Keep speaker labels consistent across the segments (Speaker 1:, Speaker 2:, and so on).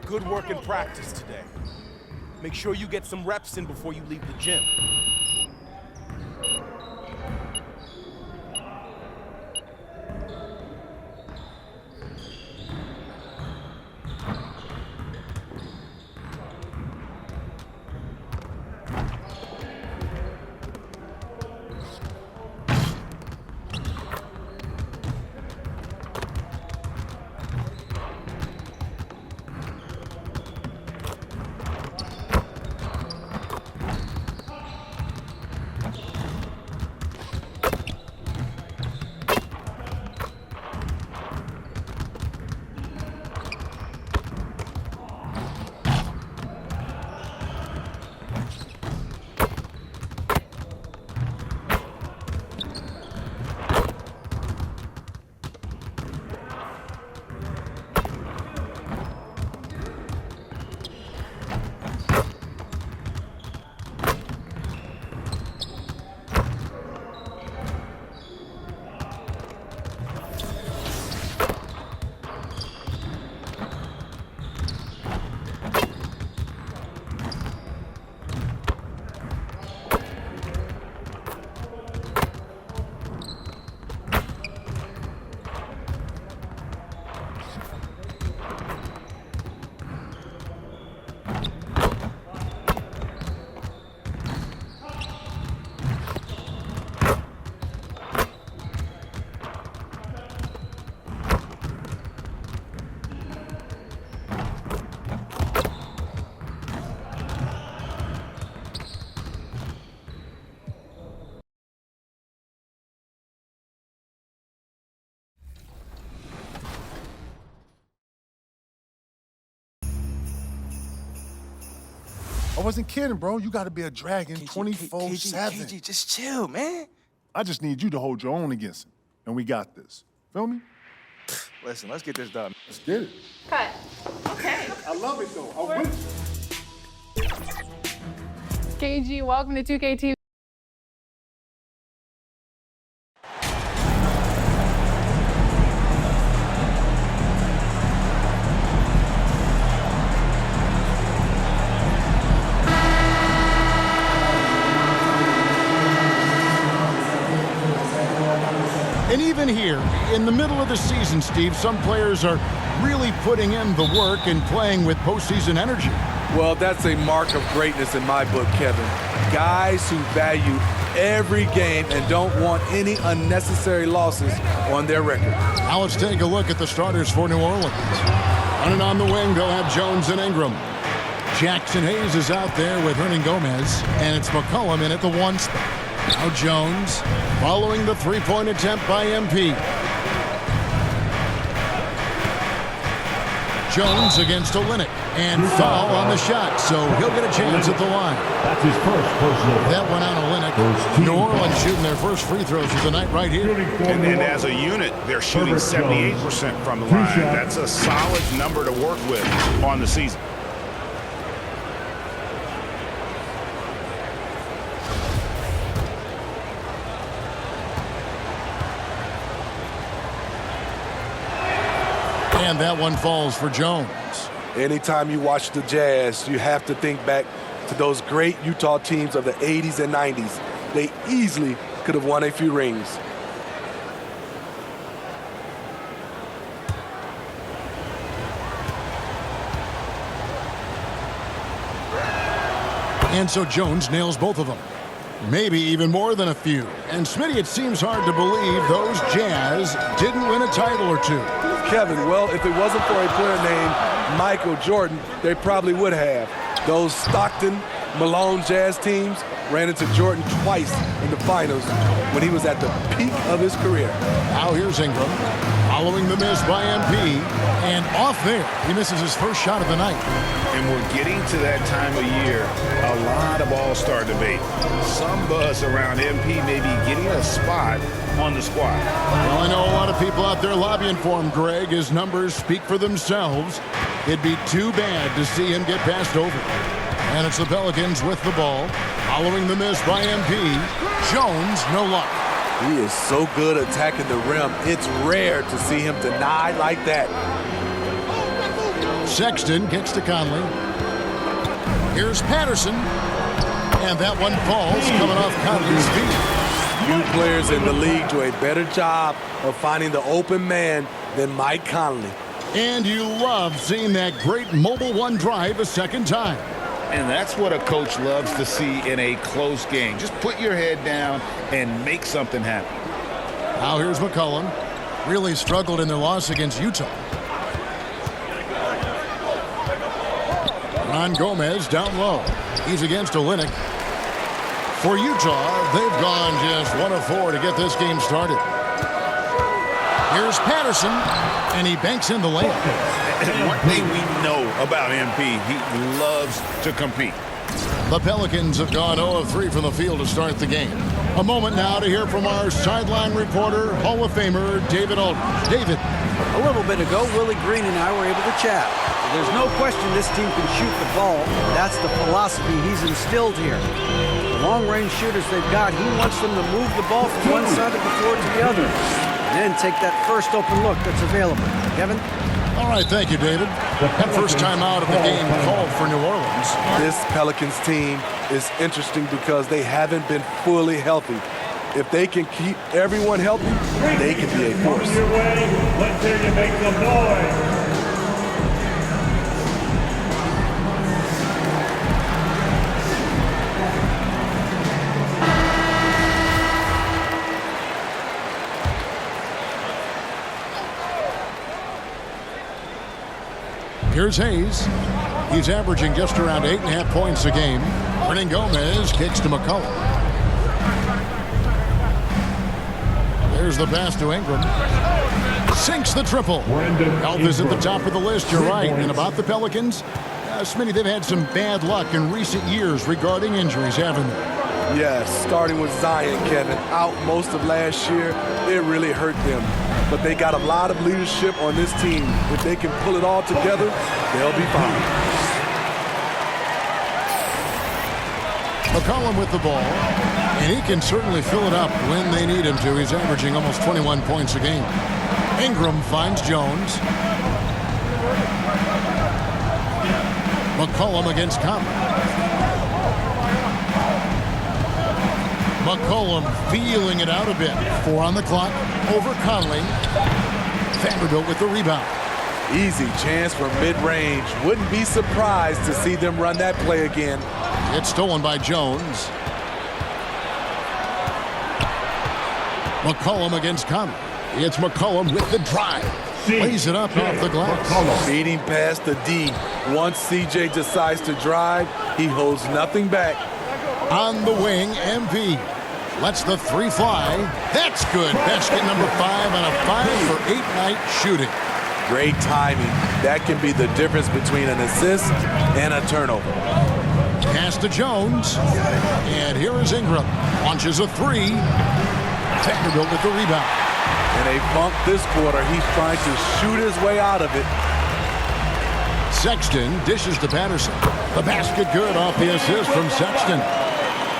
Speaker 1: Good work in practice today. Make sure you get some reps in before you leave the gym.
Speaker 2: I wasn't kidding, bro. You gotta be a dragon 24/7.
Speaker 3: KG, just chill, man.
Speaker 2: I just need you to hold your own against him. And we got this. Feel me?
Speaker 3: Listen, let's get this done.
Speaker 2: Let's get it.
Speaker 4: Cut. Okay.
Speaker 2: I love it, though. I win.
Speaker 4: KG, welcome to 2K TV.
Speaker 5: And even here, in the middle of the season, Steve, some players are really putting in the work and playing with postseason energy.
Speaker 6: Well, that's a mark of greatness in my book, Kevin. Guys who value every game and don't want any unnecessary losses on their record.
Speaker 5: Now let's take a look at the starters for New Orleans. Running on the wing, they'll have Jones and Ingram. Jackson Hayes is out there with Hernan Gomez, and it's McCollum in at the 1 spot. Now Jones, following the three-point attempt by MP. Jones against Olynyk, and foul on the shot, so he'll get a chance at the line.
Speaker 7: That's his first personal.
Speaker 5: That went on Olynyk. New Orleans shooting their first free throws of the night right here.
Speaker 8: And as a unit, they're shooting 78% from the line. That's a solid number to work with on the season.
Speaker 5: And that one falls for Jones.
Speaker 6: Anytime you watch the Jazz, you have to think back to those great Utah teams of the 80s and 90s. They easily could have won a few rings.
Speaker 5: And so Jones nails both of them. Maybe even more than a few. And Smitty, it seems hard to believe those Jazz didn't win a title or two.
Speaker 6: Kevin, well, if it wasn't for a player named Michael Jordan, they probably would have. Those Stockton, Malone Jazz teams ran into Jordan twice in the finals when he was at the peak of his career.
Speaker 5: Now here's Ingram, following the miss by MP, and off there, he misses his first shot of the night.
Speaker 8: And we're getting to that time of year, a lot of all-star debate. Some buzz around MP may be getting a spot on the squad.
Speaker 5: Well, I know a lot of people out there lobbying for him, Greg. His numbers speak for themselves. It'd be too bad to see him get passed over. And it's the Pelicans with the ball. Following the miss by MP, Jones, no luck.
Speaker 6: He is so good attacking the rim. It's rare to see him denied like that.
Speaker 5: Sexton gets to Conley. Here's Patterson. And that one falls coming off Conley's feet.
Speaker 6: Few players in the league do a better job of finding the open man than Mike Conley.
Speaker 5: And you love seeing that great mobile one drive a second time.
Speaker 8: And that's what a coach loves to see in a close game. Just put your head down and make something happen.
Speaker 5: Now here's McCollum. Really struggled in their loss against Utah. Ron Gomez down low. He's against Olynyk. For Utah, they've gone just 1 of 4 to get this game started. Here's Patterson, and he banks in the layup.
Speaker 8: And one thing we know about MP, he loves to compete.
Speaker 5: The Pelicans have gone 0 of 3 from the field to start the game. A moment now to hear from our sideline reporter, Hall of Famer David Aldridge. David.
Speaker 9: A little bit ago, Willie Green and I were able to chat. There's no question this team can shoot the ball. That's the philosophy he's instilled here. The long-range shooters they've got, he wants them to move the ball from one side of the floor to the other. And then take that first open look that's available. Kevin?
Speaker 5: All right, thank you, David. That first time out of the game called for New Orleans.
Speaker 6: This Pelicans team is interesting because they haven't been fully healthy. If they can keep everyone healthy, they can be a force.
Speaker 7: Your way. Let's hear you make some noise.
Speaker 5: Here's Hayes. He's averaging just around 8.5 points a game. Hernan Gomez kicks to McCollum. There's the pass to Ingram. Sinks the triple. Health is at the top of the list, you're right. And about the Pelicans, Smitty, they've had some bad luck in recent years regarding injuries, haven't they?
Speaker 6: Yes, starting with Zion, Kevin, out most of last year, it really hurt them. But they got a lot of leadership on this team. If they can pull it all together, they'll be fine.
Speaker 5: McCollum with the ball, and he can certainly fill it up when they need him to. He's averaging almost 21 points a game. Ingram finds Jones. McCollum against Conley. McCollum feeling it out a bit. 4 on the clock over Conley. Vanderbilt with the rebound.
Speaker 6: Easy chance for mid-range. Wouldn't be surprised to see them run that play again.
Speaker 5: It's stolen by Jones. McCollum against Conley. It's McCollum with the drive. Lays it up off the glass.
Speaker 6: Beating past the D. Once CJ decides to drive, he holds nothing back.
Speaker 5: On the wing, MP. Lets the 3 fly. That's good. Basket number 5 on a 5-for-8 night shooting.
Speaker 6: Great timing. That can be the difference between an assist and a turnover.
Speaker 5: Pass to Jones. And here is Ingram. Launches a 3. Vanderbilt with the rebound.
Speaker 6: In a funk this quarter, he's trying to shoot his way out of it.
Speaker 5: Sexton dishes to Patterson. The basket good off the assist from Sexton.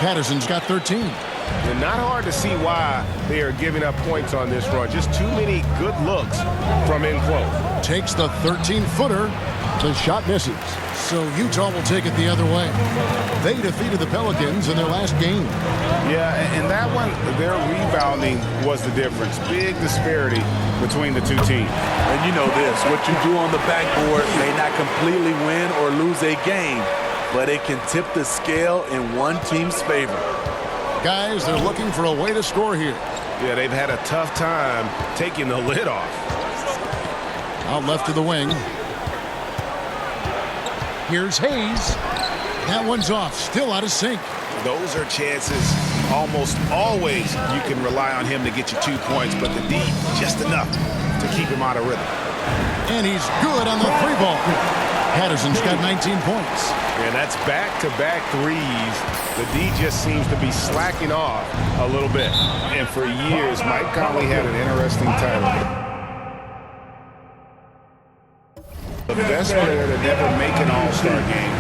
Speaker 5: Patterson's got 13.
Speaker 1: And not hard to see why they are giving up points on this run. Just too many good looks from in close.
Speaker 5: Takes the 13-footer. The shot misses. So Utah will take it the other way. They defeated the Pelicans in their last game.
Speaker 8: Yeah, and that one, their rebounding was the difference. Big disparity between the two teams.
Speaker 6: And you know this, what you do on the backboard may not completely win or lose a game, but it can tip the scale in one team's favor.
Speaker 5: Guys, they're looking for a way to score here.
Speaker 1: Yeah, they've had a tough time taking the lid off.
Speaker 5: Out left to the wing. Here's Hayes. That one's off, still out of sync.
Speaker 8: Those are chances almost always you can rely on him to get you 2 points, but the D, just enough to keep him out of rhythm.
Speaker 5: And he's good on the 3-ball. Patterson's got 19 points.
Speaker 1: And that's back-to-back threes. The D just seems to be slacking off a little bit.
Speaker 8: And for years, Mike Conley had an interesting title. The best player to never make an all-star game.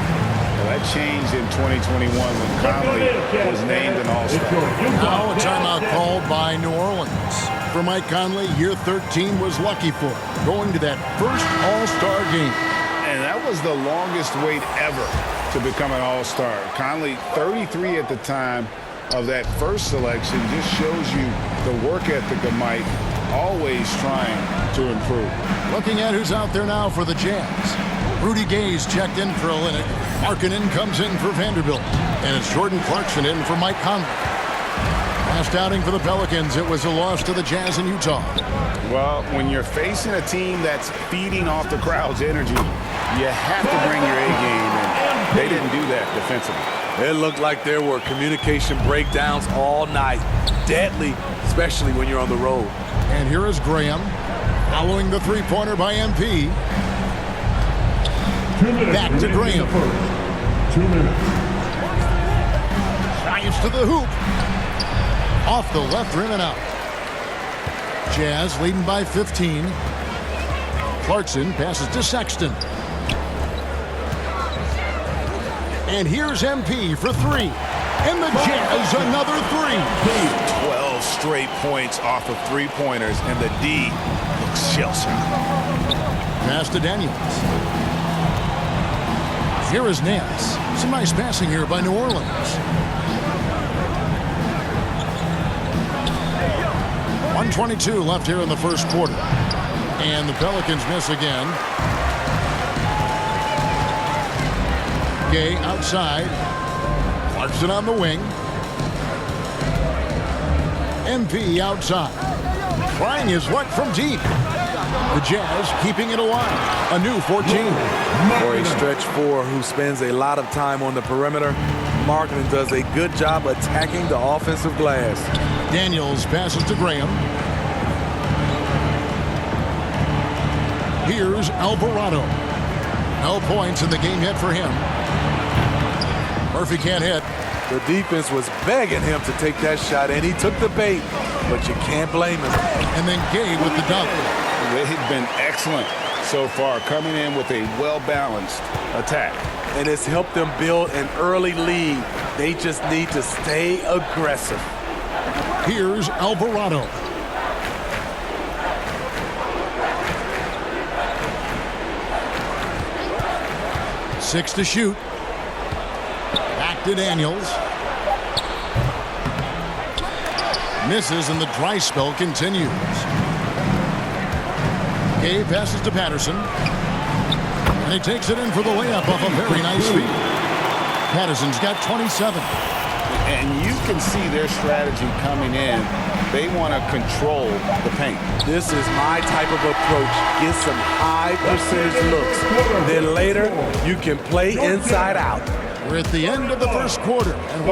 Speaker 8: A That changed in 2021 when Conley was named an All-Star.
Speaker 5: Now a timeout called by New Orleans. For Mike Conley, year 13 was lucky for him, going to that first All-Star game.
Speaker 8: And that was the longest wait ever to become an All-Star. Conley, 33 at the time of that first selection, just shows you the work ethic of Mike, always trying to improve.
Speaker 5: Looking at who's out there now for the Jazz. Rudy Gay's checked in for Olynyk. Markkanen comes in for Vanderbilt. And it's Jordan Clarkson in for Mike Conley. Last outing for the Pelicans, it was a loss to the Jazz in Utah.
Speaker 8: Well, when you're facing a team that's feeding off the crowd's energy, you have to bring your A game, and they didn't do that defensively.
Speaker 6: It looked like there were communication breakdowns all night. Deadly, especially when you're on the road.
Speaker 5: And here is Graham, following the three-pointer by MP.
Speaker 7: 2 minutes.
Speaker 5: Back to Graham.
Speaker 7: 2 minutes.
Speaker 5: Drives to the hoop. Off the left rim and out. Jazz leading by 15. Clarkson passes to Sexton. And here's MP for three. And the Jazz another three.
Speaker 1: 12 straight points off of three-pointers, and the D looks shell-shocked.
Speaker 5: Pass to Daniels. Here is Nance. Some nice passing here by New Orleans. 1:22 left here in the first quarter. And the Pelicans miss again. Gay outside. Clarkson on the wing. MP outside. Trying his luck from deep. The Jazz keeping it alive. A new 14.
Speaker 6: For a stretch four who spends a lot of time on the perimeter, Markkanen does a good job attacking the offensive glass.
Speaker 5: Daniels passes to Graham. Here's Alvarado. No points in the game yet for him. Murphy can't hit.
Speaker 6: The defense was begging him to take that shot, and he took the bait, but you can't blame him.
Speaker 5: And then Gay with the dunk.
Speaker 8: They've been excellent so far, coming in with a well-balanced attack.
Speaker 6: And it's helped them build an early lead. They just need to stay aggressive.
Speaker 5: Here's Alvarado. Six to shoot. Back to Daniels. Misses, and the dry spell continues. Gay passes to Patterson. And he takes it in for the layup off a very nice feed. Patterson's got 27.
Speaker 8: And you can see their strategy coming in. They want to control the paint.
Speaker 6: This is my type of approach. Get some high percentage looks. Then later, you can play inside out.
Speaker 5: We're at the end of the first quarter. And